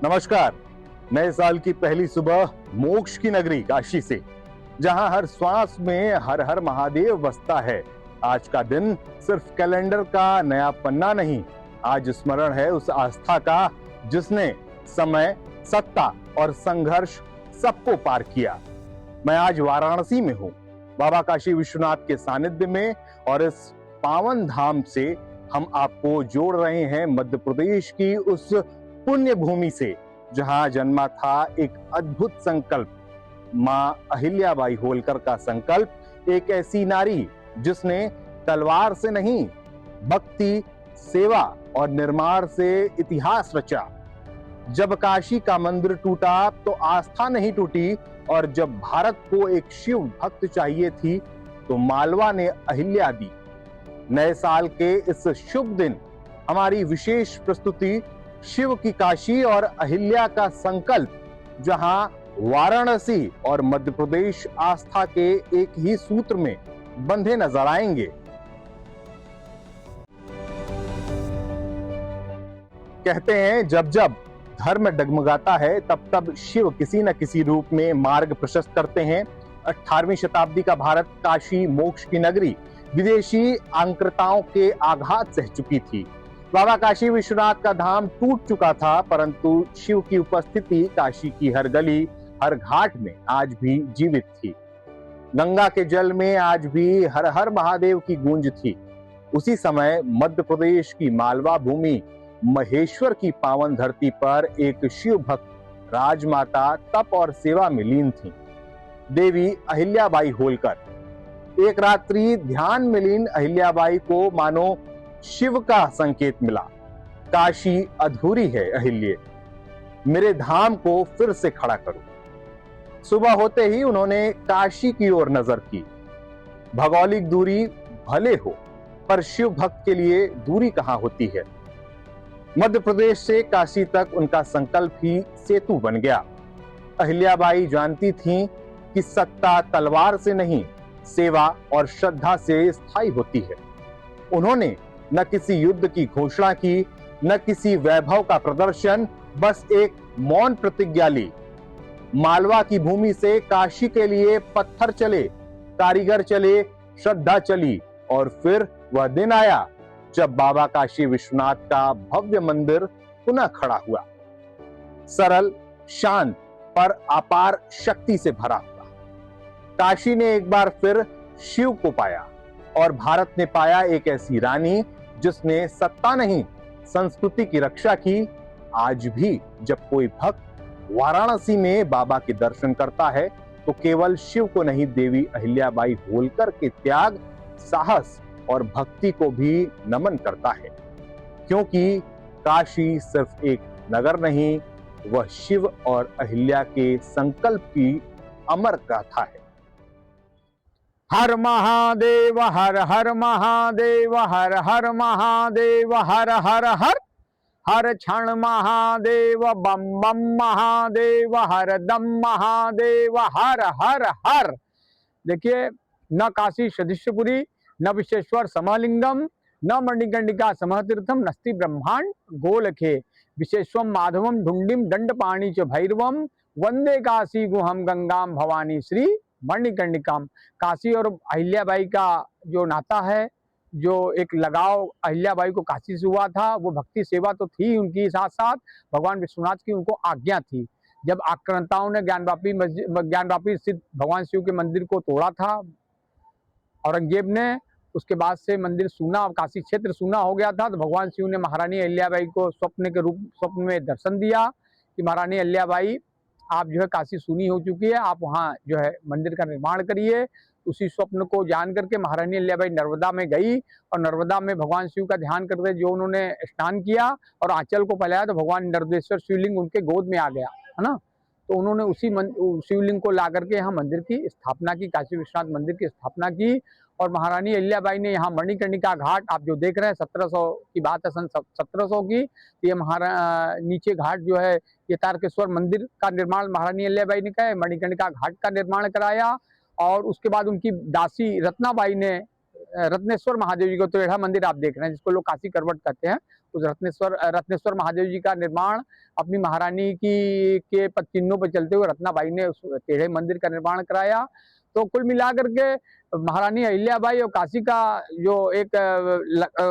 नमस्कार। नए साल की पहली सुबह मोक्ष की नगरी काशी से, जहां हर श्वास में हर हर महादेव बसता है। आज का दिन सिर्फ कैलेंडर का नया पन्ना नहीं, आज स्मरण है उस आस्था का जिसने समय, सत्ता और संघर्ष सबको पार किया। मैं आज वाराणसी में हूँ, बाबा काशी विश्वनाथ के सानिध्य में, और इस पावन धाम से हम आपको जोड़ रहे हैं मध्य प्रदेश की उस पुण्य भूमि से, जहां जन्मा था एक अद्भुत संकल्प, मां अहिल्याबाई होलकर का संकल्प। एक ऐसी नारी जिसने तलवार से नहीं, भक्ति, सेवा और निर्माण से इतिहास रचा। जब काशी का मंदिर टूटा तो आस्था नहीं टूटी, और जब भारत को एक शिव भक्त चाहिए थी तो मालवा ने अहिल्या दी। नए साल के इस शुभ दिन हमारी विशेष प्रस्तुति शिव की काशी और अहिल्या का संकल्प, जहां वाराणसी और मध्य प्रदेश आस्था के एक ही सूत्र में बंधे नजर आएंगे। कहते हैं जब जब धर्म डगमगाता है तब तब शिव किसी न किसी रूप में मार्ग प्रशस्त करते हैं। 18वीं शताब्दी का भारत काशी मोक्ष की नगरी विदेशी आक्रांताओं के आघात सह चुकी थी। बाबा काशी विश्वनाथ का धाम टूट चुका था, परंतु शिव की उपस्थिति काशी की हर गली, हर घाट में आज भी जीवित थी। गंगा के जल में आज भी हर हर महादेव की गूंज थी। उसी समय मध्य प्रदेश की मालवा भूमि, महेश्वर की पावन धरती पर एक शिव भक्त राजमाता तप और सेवा में लीन थी, देवी अहिल्याबाई होलकर। एक रात्रि ध्यान में लीन अहिल्याबाई को मानो शिव का संकेत मिला, काशी अधूरी है अहिल्ये, मेरे धाम को फिर से खड़ा करो। सुबह होते ही उन्होंने काशी की ओर नजर की। भौगोलिक दूरी भले हो, पर शिव भक्त के लिए दूरी कहां होती है। मध्य प्रदेश से काशी तक उनका संकल्प ही सेतु बन गया। अहिल्याबाई जानती थीं कि सत्ता तलवार से नहीं, सेवा और श्रद्धा से स्थायी होती है। उन्होंने न किसी युद्ध की घोषणा की, न किसी वैभव का प्रदर्शन, बस एक मौन प्रतिज्ञा ली। मालवा की भूमि से काशी के लिए पत्थर चले, कारीगर चले, श्रद्धा चली, और फिर वह दिन आया जब बाबा काशी विश्वनाथ का भव्य मंदिर पुनः खड़ा हुआ, सरल, शांत, पर अपार शक्ति से भरा हुआ। काशी ने एक बार फिर शिव को पाया, और भारत ने पाया एक ऐसी रानी जिसने सत्ता नहीं, संस्कृति की रक्षा की। आज भी जब कोई भक्त वाराणसी में बाबा के दर्शन करता है तो केवल शिव को नहीं, देवी अहिल्याबाई होलकर के त्याग, साहस और भक्ति को भी नमन करता है, क्योंकि काशी सिर्फ एक नगर नहीं, वह शिव और अहिल्या के संकल्प की अमर गाथा है। हर महादेव हर हर महादेव हर हर महादेव हर हर हर हर क्षण महादेव बम बम महादेव हर दम महादेव हर हर हर। देखिए, न काशी सदृशपुरी, न विश्वेश्वर समलिंगम, न मणिकर्णिका समतीर्थम, नस्ति ब्रह्मांड गोलखे, विशेषम माधवम ढुंडिम दंडपाणी च भैरवम, वंदे काशी गुहम गंगाम भवानी श्री मणिकर्णिकाम। काशी और अहिल्याबाई का जो नाता है, जो एक लगाव अहिल्याबाई को काशी से हुआ था, वो भक्ति सेवा तो थी उनकी, साथ साथ भगवान विश्वनाथ की उनको आज्ञा थी। जब आक्रांताओं ने ज्ञानवापी स्थित भगवान शिव के मंदिर को तोड़ा था औरंगजेब ने, उसके बाद से मंदिर सूना, काशी क्षेत्र सूना हो गया था, तो भगवान शिव ने महारानी अहिल्याबाई को स्वप्न में दर्शन दिया कि महारानी अहिल्याबाई, आप जो है काशी सूनी हो चुकी है, आप वहाँ जो है मंदिर का निर्माण करिए। उसी स्वप्न को जान करके महारानी अहिल्याबाई नर्मदा में गई, और नर्मदा में भगवान शिव का ध्यान करते जो उन्होंने स्नान किया और आंचल को फैलाया, तो भगवान नर्मदेश्वर शिवलिंग उनके गोद में आ गया, है ना। तो उन्होंने उसी शिवलिंग को ला करके यहाँ मंदिर की स्थापना की, काशी विश्वनाथ मंदिर की स्थापना की। और महारानी अहिल्याबाई ने यहाँ मणिकर्णिका घाट, आप जो देख रहे हैं 1700 की बात है, सन 1700 की, तो ये नीचे घाट जो है, ये तारकेश्वर मंदिर का निर्माण महारानी अहिल्याबाई ने किया, मणिकर्णिका घाट का निर्माण कराया। और उसके बाद उनकी दासी रत्नाबाई ने रत्नेश्वर महादेव जी का टेढ़ा मंदिर आप देख रहे हैं, जिसको लोग काशी करवट कहते हैं। उस रत्नेश्वर महादेव जी का निर्माण अपनी महारानी की के चिन्हों पर चलते हुए रत्नाबाई ने उस टेढ़े मंदिर का निर्माण कराया। तो कुल मिलाकर के महारानी अहिल्याबाई और काशी का जो एक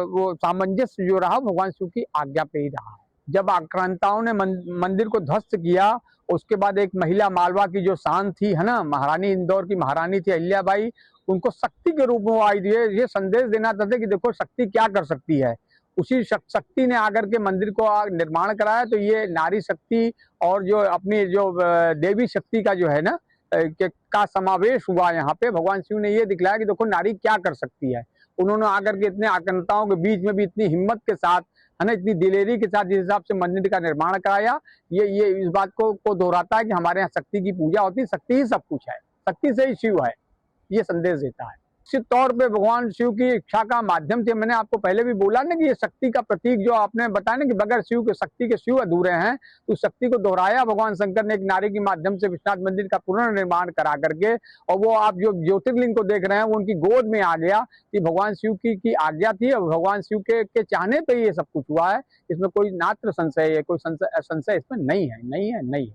वो सामंजस्य जो रहा, भगवान शिव की आज्ञा पे ही रहा। जब आक्रांताओं ने मंदिर को ध्वस्त किया, उसके बाद एक महिला मालवा की जो शान थी, है ना, महारानी इंदौर की महारानी थी अहिल्याबाई, उनको शक्ति के रूप में आई थी। ये संदेश देना चाहते कि देखो शक्ति क्या कर सकती है। उसी शक्ति ने आकर के मंदिर को निर्माण कराया। तो ये नारी शक्ति और जो अपनी जो देवी शक्ति का जो है ना का समावेश हुआ यहाँ पे। भगवान शिव ने ये दिखलाया कि देखो नारी क्या कर सकती है। उन्होंने आकर के इतने आक्रांताओं के बीच में भी इतनी हिम्मत के साथ, है ना, इतनी दिलेरी के साथ जिस हिसाब से मंदिर का निर्माण कराया, ये इस बात को दोहराता है कि हमारे यहाँ शक्ति की पूजा होती है। शक्ति ही सब कुछ है, शक्ति से ही शिव है, ये संदेश देता है। निश्चित तौर पे भगवान शिव की इच्छा का माध्यम से, मैंने आपको पहले भी बोला ना कि ये शक्ति का प्रतीक, जो आपने बताया ना कि बगैर शिव के शक्ति के शिव अधूरे हैं, तो शक्ति को दोहराया भगवान शंकर ने एक नारी के माध्यम से विश्वनाथ मंदिर का पुनर्निर्माण करा करके। और वो आप जो ज्योतिर्लिंग को देख रहे हैं वो उनकी गोद में आ गया कि भगवान शिव की आज्ञा थी और भगवान शिव के चाहने पर ये सब कुछ हुआ है। इसमें कोई मात्र संशय है, कोई संशय इसमें नहीं है।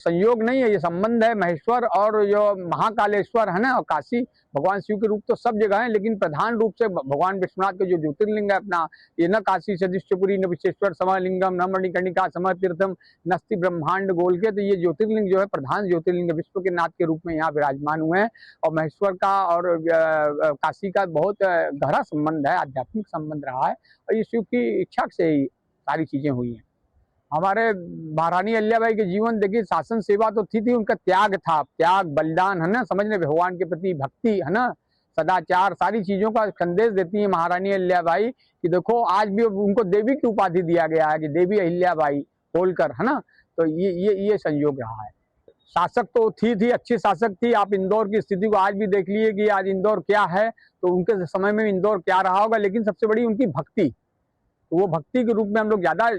संयोग नहीं है, ये संबंध है। महेश्वर और जो महाकालेश्वर है ना, और काशी, भगवान शिव के रूप तो सब जगह है, लेकिन प्रधान रूप से भगवान विश्वनाथ के जो ज्योतिर्लिंग है अपना, ये न काशी सदिश्चपुरी न विश्वेश्वर समलिंगम न मणिकर्णिका समतीर्थम नस्ति ब्रह्मांड गोल के, तो ये ज्योतिर्लिंग जो है प्रधान ज्योतिर्लिंग विश्व के नाथ के रूप में यहाँ विराजमान हुए हैं। और महेश्वर का और काशी का बहुत गहरा संबंध है, आध्यात्मिक संबंध रहा है, और ये शिव की इच्छा से ही सारी चीजें हुई हैं। हमारे महारानी अहिल्याबाई के जीवन देखिए, शासन सेवा तो थी, उनका त्याग था, त्याग बलिदान, है ना, समझने भगवान के प्रति भक्ति, है ना, सदाचार, सारी चीजों का संदेश देती है महारानी अहिल्याबाई। कि देखो आज भी उनको देवी की उपाधि दिया गया है कि देवी अहिल्याबाई बोलकर, है ना। तो ये संयोग रहा है। शासक तो थी अच्छी शासक थी। आप इंदौर की स्थिति को आज भी देख लिए कि आज इंदौर क्या है, तो उनके समय में इंदौर क्या रहा होगा। लेकिन सबसे बड़ी उनकी भक्ति, वो भक्ति के रूप में हम लोग ज्यादा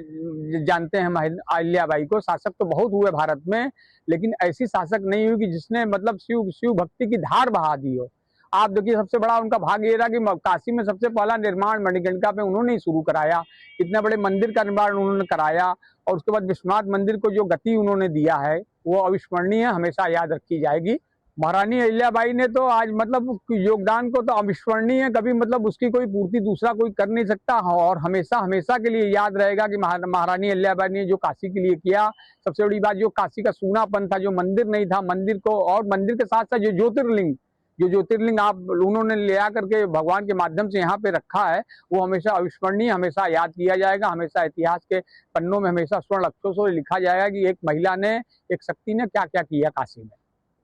जानते हैं अहिल्याबाई को। शासक तो बहुत हुए भारत में, लेकिन ऐसी शासक नहीं हुई कि जिसने मतलब शिव भक्ति की धार बहा दी हो। आप देखिए, सबसे बड़ा उनका भाग्य ये रहा कि काशी में सबसे पहला निर्माण मणिकर्णिका पे उन्होंने ही शुरू कराया। इतने बड़े मंदिर का निर्माण उन्होंने कराया, और उसके बाद विश्वनाथ मंदिर को जो गति उन्होंने दिया है वो अविस्मरणीय, हमेशा याद रखी जाएगी। महारानी अहिल्याबाई ने तो आज मतलब योगदान को तो अविस्मरणीय, कभी मतलब उसकी कोई पूर्ति दूसरा कोई कर नहीं सकता। और हमेशा के लिए याद रहेगा कि महारानी अहिल्याबाई ने जो काशी के लिए किया। सबसे बड़ी बात, जो काशी का सूनापन था, जो मंदिर नहीं था, मंदिर को, और मंदिर के साथ साथ जो ज्योतिर्लिंग आप उन्होंने ले आकर के भगवान के माध्यम से यहाँ पे रखा है, वो हमेशा अविस्मरणीय, हमेशा याद किया जाएगा। हमेशा इतिहास के पन्नों में हमेशा स्वर्ण अक्षरों से लिखा जाएगा कि एक महिला ने, एक शक्ति ने क्या क्या किया काशी में।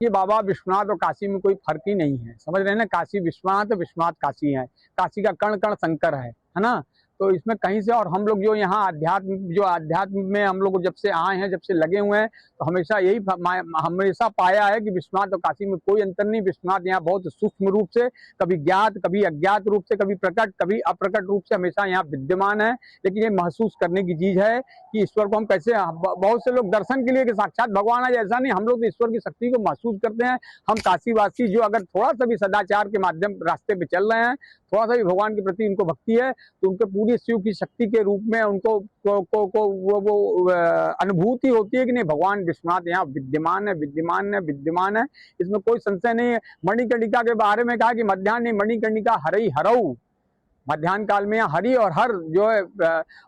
ये बाबा विश्वनाथ और काशी में कोई फर्क ही नहीं है, समझ रहे हैं ना। काशी विश्वनाथ, विश्वनाथ काशी है। काशी का कण कण शंकर है ना। तो इसमें कहीं से, और हम लोग जो यहाँ अध्यात्म में हम लोग जब से आए हैं, जब से लगे हुए हैं, तो हमेशा यही हमेशा पाया है कि विश्वनाथ और काशी में कोई अंतर नहीं। विश्वनाथ यहाँ बहुत सूक्ष्म रूप से, कभी ज्ञात, कभी अज्ञात रूप से, कभी प्रकट, कभी अप्रकट रूप से हमेशा यहाँ विद्यमान है। लेकिन ये महसूस करने की चीज है कि ईश्वर को हम कैसे, बहुत से लोग दर्शन के लिए कि साक्षात भगवान है, ऐसा नहीं। हम लोग ईश्वर की शक्ति को महसूस करते हैं। हम काशीवासी जो अगर थोड़ा सा भी सदाचार के माध्यम रास्ते पे चल रहे हैं, थोड़ा सा भी भगवान के प्रति उनको भक्ति है, तो उनके पूरी शिव की शक्ति के रूप में उनको वो अनुभूति होती है कि नहीं, भगवान विश्वनाथ यहाँ विद्यमान है। इसमें कोई संशय नहीं है। मणिकर्णिका के बारे में कहा कि मध्याह्न मणिकर्णिका हरई हरऊ, मध्याह्न काल में यहाँ हरि और हर जो है।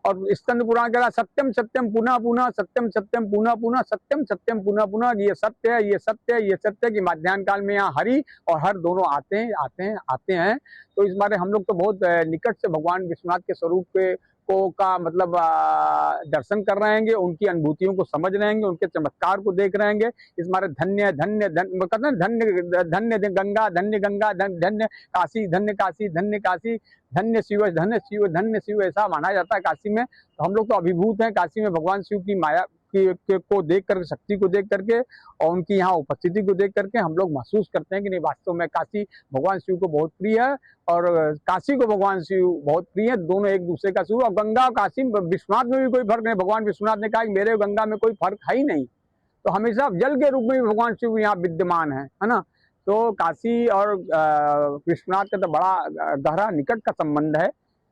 और स्कंद पुराण कह रहा सत्यम सत्यम पुनः पुनः, सत्यम सत्यम पुनः पुनः, सत्यम सत्यम पुनः पुनः। ये सत्य है, ये सत्य है, ये सत्य है कि मध्याह्न काल में यहाँ हरि और हर दोनों आते हैं। तो इस बारे हम लोग तो बहुत निकट से भगवान विश्वनाथ के स्वरूप का मतलब दर्शन कर रहे हैं, उनकी अनुभूतियों को समझ रहे हैं, उनके चमत्कार को देख रहे हैं। इस बारे धन्य धन्य धन्य गंगा, धन्य गंगा, धन्य काशी, धन्य काशी, धन्य काशी, धन्य शिव, धन्य शिव, धन्य शिव, ऐसा माना जाता है काशी में। तो हम लोग तो अभिभूत हैं काशी में भगवान शिव की माया को देख करके, शक्ति को देख करके, और उनकी यहाँ उपस्थिति को देख करके हम लोग महसूस करते हैं कि नहीं, वास्तव में काशी भगवान शिव को बहुत प्रिय है और काशी को भगवान शिव बहुत प्रिय है। दोनों एक दूसरे का स्वरूप। और गंगा और काशी, विश्वनाथ में भी कोई फर्क नहीं। भगवान विश्वनाथ ने कहा कि मेरे गंगा में कोई फर्क है ही नहीं। तो हमेशा जल के रूप में भी भगवान शिव यहाँ विद्यमान है ना। तो काशी और विश्वनाथ का तो बड़ा गहरा निकट का संबंध है।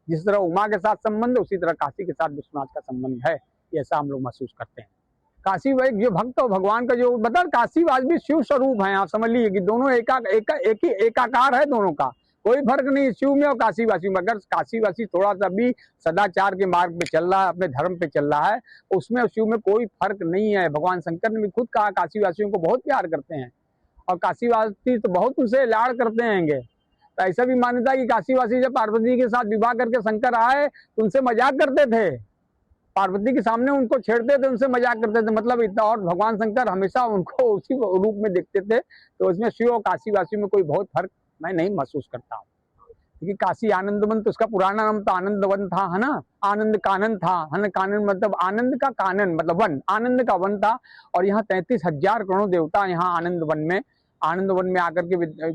जिस तरह उमा के साथ संबंध है, उसी तरह काशी के साथ विश्वनाथ का संबंध है। ऐसा हम लोग महसूस करते हैं। काशी भाई जो भक्त और भगवान का जो मतलब काशीवास भी शिव स्वरूप है। आप समझ लीजिए कि दोनों एक ही एकाकार है दोनों का, कोई फर्क नहीं शिव में और काशीवासी में। अगर काशीवासी थोड़ा सा भी सदाचार के मार्ग पे चल रहा है, अपने धर्म पे चल रहा है, उसमें और शिव में कोई फर्क नहीं है। भगवान शंकर ने भी खुद कहा काशीवासियों को बहुत प्यार करते हैं और काशीवासी तो बहुत उनसे लाड़ करते हैं। तो ऐसा भी मान्यता है कि काशीवासी जब पार्वती के साथ विवाह करके शंकर आए तो उनसे मजाक करते थे, पार्वती के सामने उनको छेड़ते थे, उनसे मजाक करते थे, मतलब इतना। और भगवान शंकर हमेशा उनको उसी रूप में देखते थे। तो इसमें शिव और काशीवासी में कोई बहुत फर्क मैं नहीं महसूस करता हूँ। क्योंकि काशी आनंदवन तो उसका पुराना नाम तो आनंदवन था, है ना। आनंद कानन था, है ना। कानन मतलब आनंद का कानन मतलब वन, आनंद का वन था। और यहाँ 33,000 करोड़ देवता यहाँ आनंद वन में आकर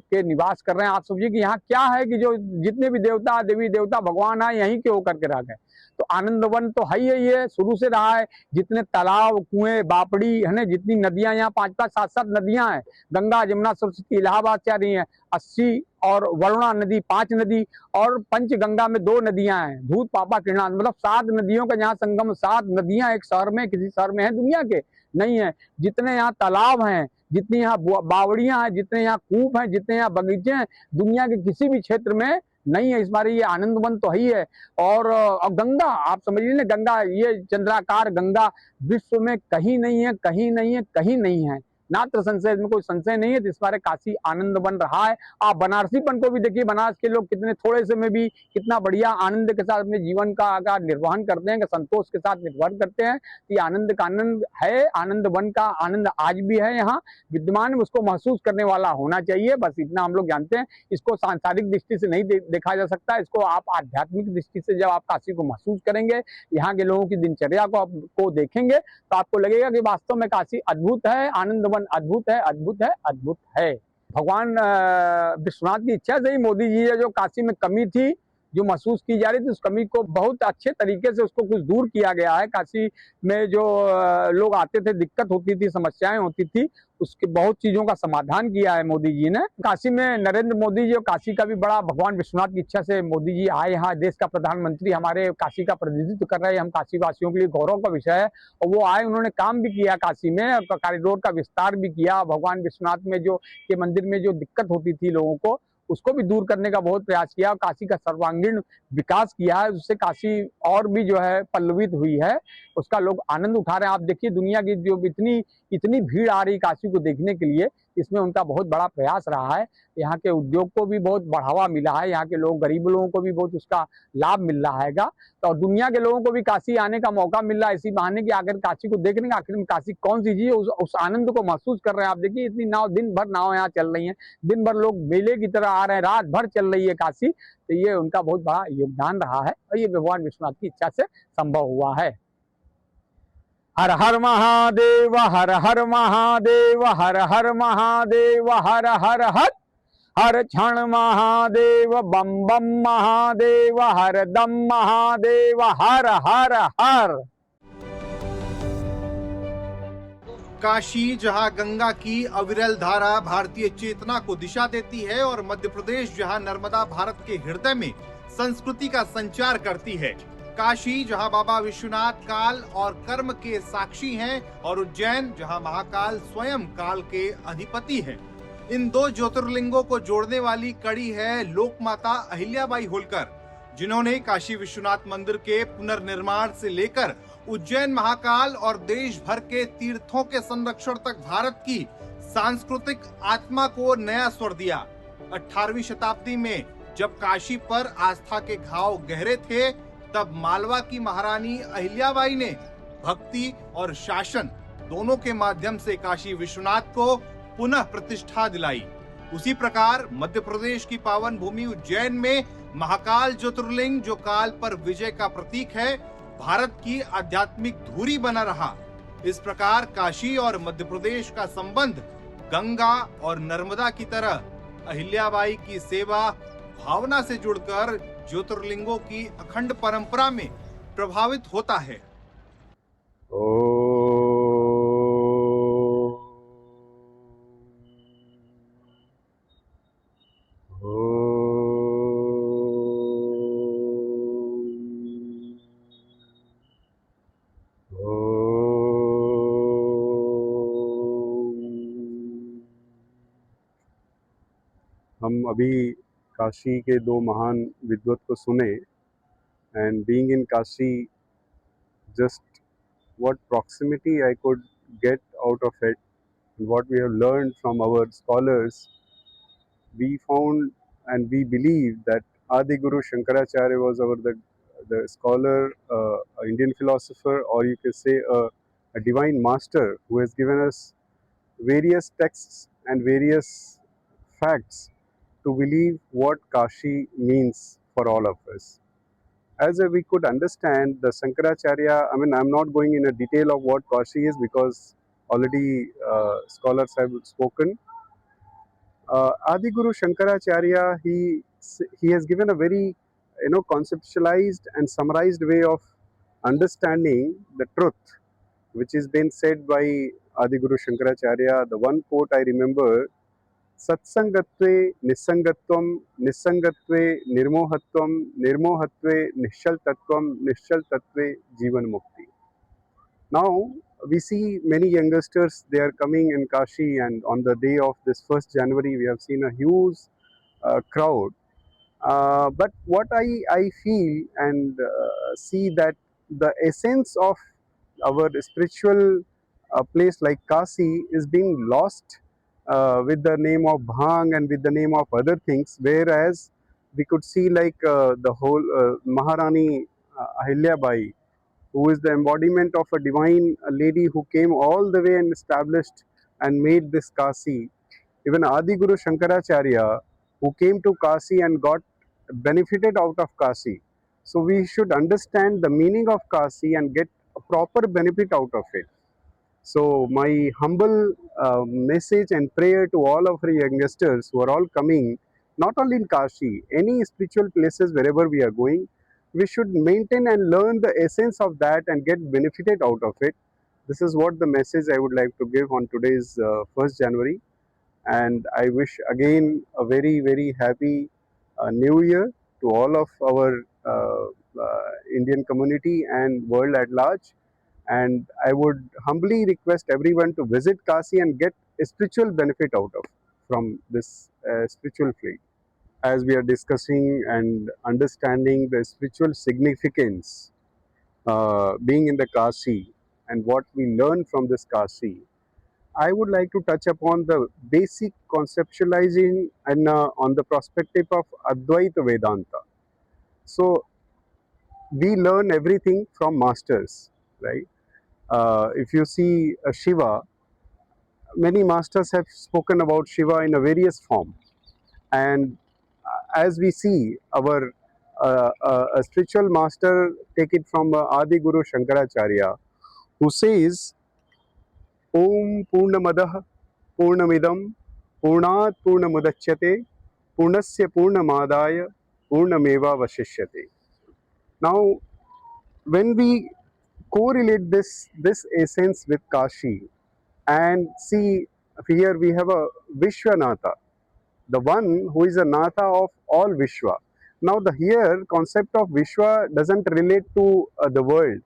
के निवास कर रहे हैं। आप सोचिए कि यहाँ क्या है कि जो जितने भी देवता देवी देवता भगवान आए यहीं के होकर के रह गए। तो आनंद वन तो है ही है, शुरू से रहा है। जितने तालाब कुएं बापड़ी है ना, जितनी नदियां यहाँ 5-5 7-7 नदियां हैं, गंगा जमुना सरस्वती इलाहाबाद से आ रही हैं, 80 और वरुणा नदी 5 नदी, और पंचगंगा में 2 नदियां हैं, धूत पापा किरणान, मतलब 7 नदियों का जहाँ संगम। 7 नदियां एक शहर में, किसी शहर में है दुनिया के नहीं है। जितने यहाँ तालाब हैं, जितनी यहाँ बावड़ियां हैं, जितने यहाँ कूप हैं, जितने यहाँ बगीचे हैं, दुनिया के किसी भी क्षेत्र में नहीं है। इस बार ये आनंद वन तो ही है। और गंगा आप समझिए ना, गंगा ये चंद्राकार गंगा विश्व में कहीं नहीं है, कहीं नहीं है, कहीं नहीं है, नात्र संशय, इसमें कोई संशय नहीं है। जिस बारे काशी आनंद बन रहा है। आप बनारसीपन को भी देखिए, बनारस के लोग कितने थोड़े से में भी कितना बढ़िया आनंद के साथ अपने जीवन का निर्वहन करते हैं, संतोष के साथ निर्वहन करते हैं। ये आनंद का आनंद है, आनंद वन का आनंद आज भी है यहाँ विद्यमान, उसको महसूस करने वाला होना चाहिए। बस इतना हम लोग जानते हैं। इसको सांसारिक दृष्टि से नहीं देखा जा सकता, इसको आप आध्यात्मिक दृष्टि से जब आप काशी को महसूस करेंगे, यहाँ के लोगों की दिनचर्या को देखेंगे, तो आपको लगेगा कि वास्तव में काशी अद्भुत है, आनंद वन अद्भुत है, अद्भुत है, अद्भुत है। भगवान विश्वनाथ की इच्छा से ही मोदी जी जो काशी में कमी थी जो महसूस की जा रही थी, उस कमी को बहुत अच्छे तरीके से उसको कुछ दूर किया गया है। काशी में जो लोग आते थे, दिक्कत होती थी, समस्याएं होती थी, उसके बहुत चीजों का समाधान किया है मोदी जी ने। काशी में नरेंद्र मोदी जी और काशी का भी बड़ा, भगवान विश्वनाथ की इच्छा से मोदी जी आए यहाँ, देश का प्रधानमंत्री हमारे काशी का प्रतिनिधित्व कर रहे हैं। हम काशी वासियों के लिए गौरव का विषय है। और वो आए, उन्होंने काम भी किया काशी में, कॉरिडोर का विस्तार भी किया। भगवान विश्वनाथ में जो के मंदिर में जो दिक्कत होती थी लोगों को, उसको भी दूर करने का बहुत प्रयास किया। काशी का सर्वांगीण विकास किया है, उससे काशी और भी जो है पल्लवित हुई है, उसका लोग आनंद उठा रहे हैं। आप देखिए दुनिया की जो इतनी भीड़ आ रही काशी को देखने के लिए, इसमें उनका बहुत बड़ा प्रयास रहा है। यहाँ के उद्योग को भी बहुत बढ़ावा मिला है, यहाँ के लोग गरीब लोगों को भी बहुत उसका लाभ मिल रहा है। तो दुनिया के लोगों को भी काशी आने का मौका मिल रहा है, इसी बहाने कि आखिर काशी को देखने का, आखिर में काशी कौन सी चीज है, उस आनंद को महसूस कर रहे हैं। आप देखिए इतनी नाव, दिन भर नाव यहाँ चल रही है, दिन भर लोग मेले की तरह आ रहे हैं, रात भर चल रही है काशी। तो ये उनका बहुत बड़ा योगदान रहा है और ये भगवान विश्वनाथ की इच्छा से संभव हुआ है। हर हर महादेव, हर हर महादेव, हर हर महादेव, हर हर हर हर क्षण महादेव, बम बम महादेव, हर दम महादेव, हर हर हर। काशी जहां गंगा की अविरल धारा भारतीय चेतना को दिशा देती है और मध्य प्रदेश जहां नर्मदा भारत के हृदय में संस्कृति का संचार करती है, काशी जहां बाबा विश्वनाथ काल और कर्म के साक्षी हैं, और उज्जैन जहां महाकाल स्वयं काल के अधिपति हैं। इन 2 ज्योतिर्लिंगों को जोड़ने वाली कड़ी है लोकमाता अहिल्याबाई होलकर, जिन्होंने काशी विश्वनाथ मंदिर के पुनर्निर्माण से लेकर उज्जैन महाकाल और देश भर के तीर्थों के संरक्षण तक भारत की सांस्कृतिक आत्मा को नया स्वर दिया। 18वीं शताब्दी में जब काशी पर आस्था के घाव गहरे थे, तब मालवा की महारानी अहिल्याबाई ने भक्ति और शासन दोनों के माध्यम से काशी विश्वनाथ को पुनः प्रतिष्ठा दिलाई। उसी प्रकार मध्य प्रदेश की पावन भूमि उज्जैन में महाकाल ज्योतिर्लिंग, जो काल पर विजय का प्रतीक है, भारत की आध्यात्मिक धुरी बना रहा। इस प्रकार काशी और मध्य प्रदेश का संबंध गंगा और नर्मदा की तरह अहिल्याबाई की सेवा भावना से जुड़कर ज्योतिर्लिंगों की अखंड परंपरा में प्रभावित होता है। अभी काशी के दो महान विद्वत को सुने, and being in Kashi, just what proximity I could get out of it, what we have learned from our scholars, we found and we believe that Adi Guru Shankaracharya was the scholar, Indian philosopher, or you can say a divine master who has given us various texts and various facts to believe what Kashi means for all of us. As we could understand, the Shankaracharya, I mean, I'm not going in a detail of what Kashi is because already scholars have spoken. Adi Guru Shankaracharya, he has given a very conceptualized and summarized way of understanding the truth, which is been said by Adi Guru Shankaracharya. The one quote I remember: Satsangatve Nisangatvam, Nisangatve Nirmohatvam, Nirmohatve Nishchaltatvam, Nishchaltatve Jivan Mukti. Now we see many youngsters, they are coming in Kashi, and on the day of this 1st January, we have seen a huge crowd. But what I feel and see that the essence of our spiritual place like Kashi is being lost with the name of Bhang and with the name of other things, whereas we could see like the whole Maharani Ahilya Bai, who is the embodiment of a divine lady who came all the way and established and made this Kashi. Even Adi Guru Shankaracharya, who came to Kashi and got benefited out of Kashi. So we should understand the meaning of Kashi and get a proper benefit out of it. So my humble message and prayer to all of our youngsters who are all coming, not only in Kashi, any spiritual places wherever we are going, we should maintain and learn the essence of that and get benefited out of it. This is what the message I would like to give on today's 1st January. And I wish again a very, very happy New Year to all of our Indian community and world at large. And I would humbly request everyone to visit Kashi and get a spiritual benefit out of from this spiritual field. As we are discussing and understanding the spiritual significance being in the Kashi and what we learn from this Kashi, I would like to touch upon the basic conceptualizing and on the perspective of Advaita Vedanta. So we learn everything from masters, right? If you see Shiva, many masters have spoken about Shiva in a various form, and as we see our a spiritual master take it from Adi Guru Shankaracharya, who says, Om Purnamadah Purnamidam Purnat Purnamudachyate Purnasya Purnamadaya Purnameva Vashishyate. Now, when we correlate this essence with Kashi and see, here we have a Vishwanatha, the one who is a Natha of all Vishwa. Now, the here concept of Vishwa doesn't relate to the world.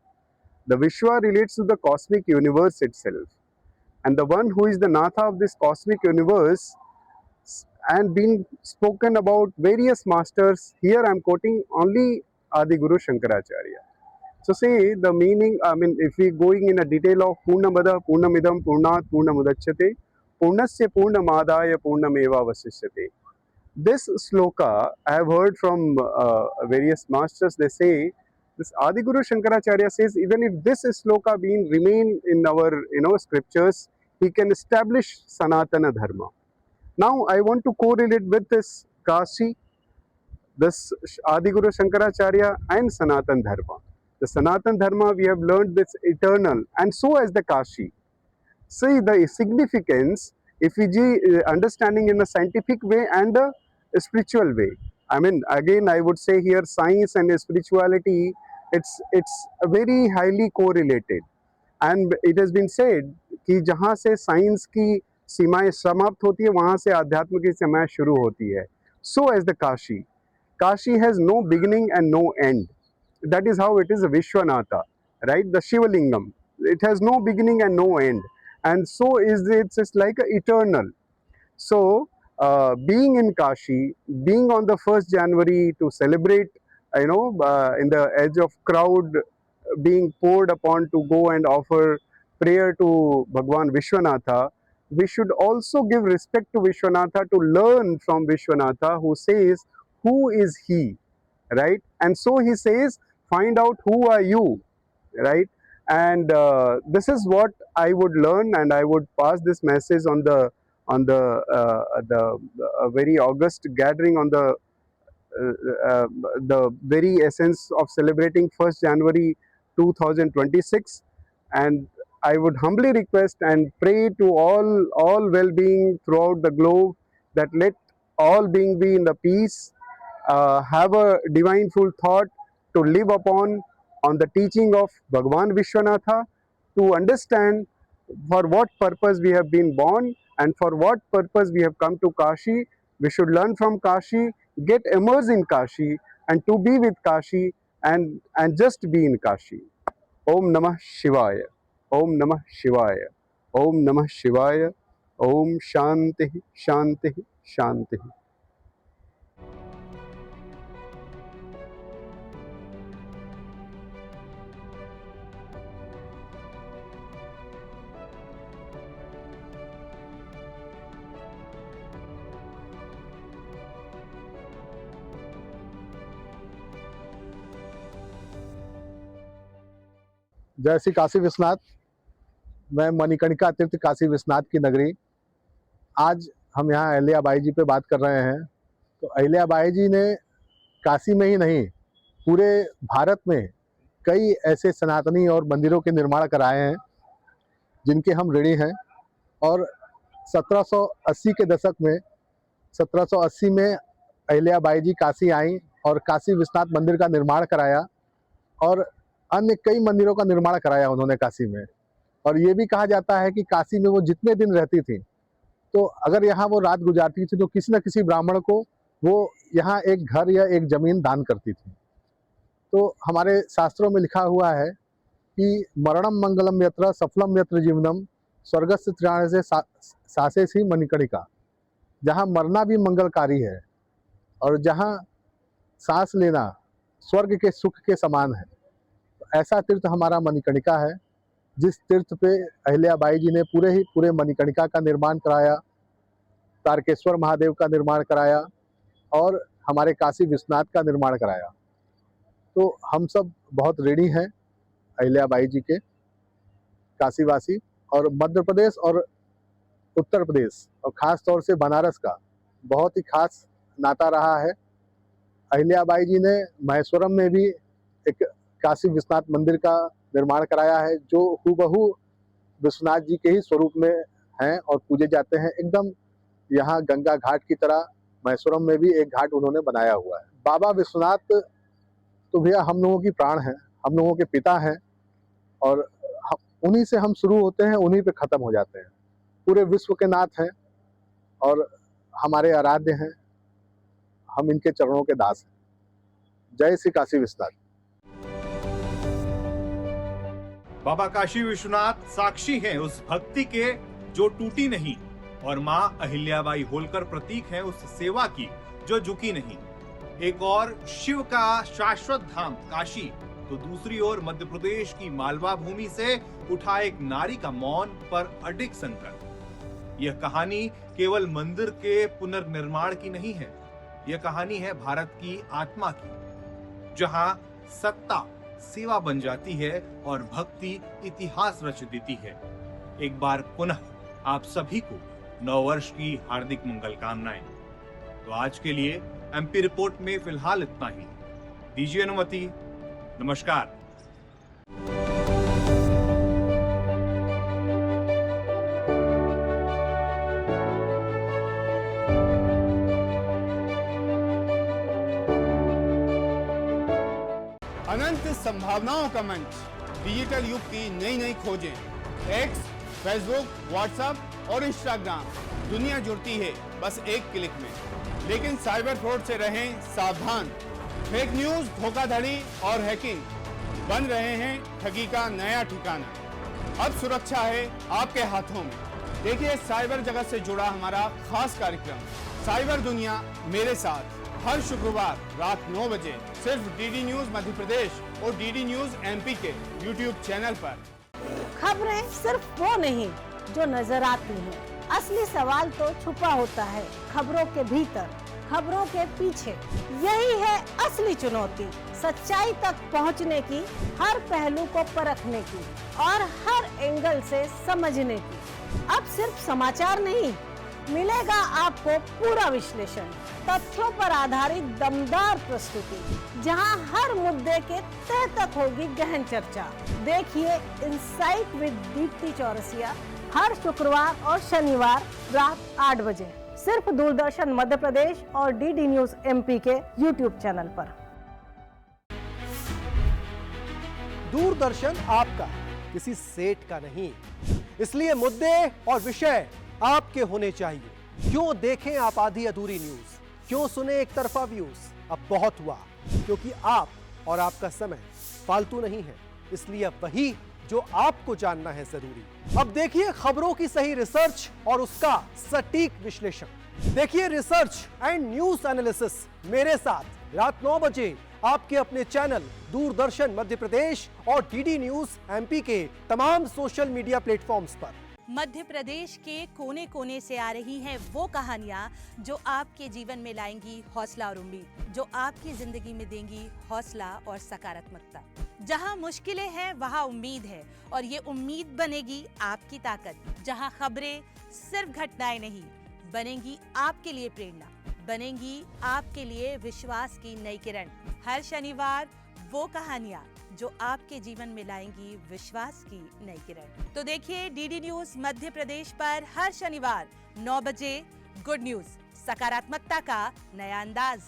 The Vishwa relates to the cosmic universe itself. And the one who is the Natha of this cosmic universe and being spoken about various masters, here I am quoting only Adi Guru Shankaracharya. So say the meaning, I mean, if we going in a detail of Purnamada, Purnamidam, Purnat, Purnamudachyate, Purnasya Purnamadaya Purnameva Vasishyate. This sloka I have heard from various masters. They say this Adi Guru Shankaracharya says even if this sloka being remain in our scriptures, he can establish Sanatana Dharma. Now I want to correlate with this Kashi, this Adi Guru Shankaracharya and Sanatan Dharma. The Sanatan Dharma we have learned this eternal, and so as the Kashi. See the significance if we understanding in a scientific way and a spiritual way. I mean, again I would say here science and spirituality, it's very highly correlated. And it has been said कि जहाँ से science की सीमाएं समाप्त होती है वहाँ से आध्यात्म की सीमाएं शुरू होती है. So as the Kashi, Kashi has no beginning and no end. That is how it is a Vishwanatha, right? The Shivalingam, it has no beginning and no end, and so is it's like a eternal. So being in Kashi, being on the 1st January to celebrate, in the edge of crowd being poured upon to go and offer prayer to Bhagwan Vishwanatha, we should also give respect to Vishwanatha, to learn from Vishwanatha, who says, who is he, right? And so he says, find out who are you, right? And this is what I would learn, and I would pass this message on the very august gathering, on the very essence of celebrating 1st January 2026. And I would humbly request and pray to all well-being throughout the globe, that let all being be in the peace, have a divine full thought to live upon on the teaching of Bhagwan Vishwanatha, to understand for what purpose we have been born and for what purpose we have come to Kashi. We should learn from Kashi, get immersed in Kashi, and to be with Kashi, and just be in Kashi. Om Namah Shivaya. Om Namah Shivaya. Om Namah Shivaya. Om Shanti Shanti Shanti. जय श्री काशी विश्वनाथ। मैं मणिकर्णिका तीर्थ काशी विश्वनाथ की नगरी। आज हम यहाँ अहिल्याबाई जी पे बात कर रहे हैं। तो अहिल्याबाई जी ने काशी में ही नहीं, पूरे भारत में कई ऐसे सनातनी और मंदिरों के निर्माण कराए हैं जिनके हम ऋणी हैं। और 1780 के दशक में 1780 में अहिल्याबाई जी काशी आई और काशी विश्वनाथ मंदिर का निर्माण कराया और अन्य कई मंदिरों का निर्माण कराया उन्होंने काशी में। और ये भी कहा जाता है कि काशी में वो जितने दिन रहती थी, तो अगर यहाँ वो रात गुजारती थी तो किसी न किसी ब्राह्मण को वो यहाँ एक घर या एक जमीन दान करती थी। तो हमारे शास्त्रों में लिखा हुआ है कि मरणम मंगलम यत्र सफलम यत्र जीवनम स्वर्गस्य त्राणे से सासे सी मणिकर्णिका। जहाँ मरना भी मंगलकारी है और जहाँ सांस लेना स्वर्ग के सुख के समान है, ऐसा तीर्थ हमारा मणिकर्णिका है, जिस तीर्थ पे अहिल्याबाई जी ने पूरे मणिकर्णिका का निर्माण कराया, तारकेश्वर महादेव का निर्माण कराया और हमारे काशी विश्वनाथ का निर्माण कराया। तो हम सब बहुत ऋणी हैं अहिल्याबाई जी के, काशीवासी। और मध्य प्रदेश और उत्तर प्रदेश और ख़ास तौर से बनारस का बहुत ही खास नाता रहा है। अहिल्याबाई जी ने महेश्वरम में भी एक काशी विश्वनाथ मंदिर का निर्माण कराया है, जो हूबहू विश्वनाथ जी के ही स्वरूप में हैं और पूजे जाते हैं। एकदम यहाँ गंगा घाट की तरह महेश्वरम में भी एक घाट उन्होंने बनाया हुआ है। बाबा विश्वनाथ तो भैया हम लोगों की प्राण हैं, हम लोगों के पिता हैं और उन्हीं से हम शुरू होते हैं, उन्हीं पे ख़त्म हो जाते हैं। पूरे विश्व के नाथ हैं और हमारे आराध्य हैं, हम इनके चरणों के दास हैं। जय श्री काशी विश्वनाथ। बाबा काशी विश्वनाथ साक्षी हैं उस भक्ति के जो टूटी नहीं, और मां अहिल्याबाई होलकर प्रतीक है उस सेवा की जो झुकी नहीं। एक और शिव का शाश्वत धाम काशी, तो दूसरी ओर मध्य प्रदेश की मालवा भूमि से उठा एक नारी का मौन पर अडिग संकल्प। यह कहानी केवल मंदिर के पुनर्निर्माण की नहीं है, यह कहानी है भारत की आत्मा की, जहां सत्ता सेवा बन जाती है और भक्ति इतिहास रच देती है। एक बार पुनः आप सभी को नववर्ष की हार्दिक मंगल कामनाएं। तो आज के लिए एमपी रिपोर्ट में फिलहाल इतना ही। दीजिए अनुमति। नमस्कार। अनंत संभावनाओं का मंच, डिजिटल युग की नई नई खोजें। एक्स, फेसबुक, व्हाट्सएप और इंस्टाग्राम, दुनिया जुड़ती है बस एक क्लिक में। लेकिन साइबर फ्रॉड से रहें सावधान। फेक न्यूज, धोखाधड़ी और हैकिंग बन रहे हैं ठगी का नया ठिकाना। अब सुरक्षा है आपके हाथों में। देखिए साइबर जगत से जुड़ा हमारा खास कार्यक्रम साइबर दुनिया मेरे साथ हर शुक्रवार रात 9 बजे सिर्फ डीडी न्यूज मध्य प्रदेश और डीडी न्यूज एमपी के यूट्यूब चैनल पर। खबरें सिर्फ वो नहीं जो नजर आती हैं, असली सवाल तो छुपा होता है खबरों के भीतर, खबरों के पीछे। यही है असली चुनौती, सच्चाई तक पहुंचने की, हर पहलू को परखने की और हर एंगल से समझने की। अब सिर्फ समाचार नहीं, मिलेगा आपको पूरा विश्लेषण, तथ्यों पर आधारित दमदार प्रस्तुति, जहां हर मुद्दे के तह तक होगी गहन चर्चा। देखिए इनसाइट विद दीप्ति चौरसिया हर शुक्रवार और शनिवार रात 8 बजे सिर्फ दूरदर्शन मध्य प्रदेश और डीडी न्यूज एमपी के यूट्यूब चैनल पर। दूरदर्शन आपका, किसी सेठ का नहीं, इसलिए मुद्दे और विषय आपके होने चाहिए। क्यों देखें आप आधी अधूरी न्यूज, क्यों सुने एक तरफा व्यूज। अब बहुत हुआ, क्योंकि आप और आपका समय फालतू नहीं है, इसलिए अब वही जो आपको जानना है जरूरी। अब देखिए खबरों की सही रिसर्च और उसका सटीक विश्लेषण। देखिए रिसर्च एंड न्यूज एनालिसिस मेरे साथ रात 9 बजे आपके अपने चैनल दूरदर्शन मध्य प्रदेश और डीडी न्यूज एमपी के तमाम सोशल मीडिया प्लेटफॉर्म्स पर। मध्य प्रदेश के कोने कोने से आ रही हैं वो कहानियां जो आपके जीवन में लाएंगी हौसला और उम्मीद, जो आपकी जिंदगी में देंगी हौसला और सकारात्मकता। जहां मुश्किलें हैं वहां उम्मीद है और ये उम्मीद बनेगी आपकी ताकत। जहां खबरें सिर्फ घटनाएं नहीं, बनेंगी आपके लिए प्रेरणा, बनेंगी आपके लिए विश्वास की नई किरण। हर शनिवार वो कहानियां जो आपके जीवन में लाएंगी विश्वास की नई किरण। तो देखिए डीडी न्यूज मध्य प्रदेश पर हर शनिवार 9 बजे गुड न्यूज, सकारात्मकता का नया अंदाज।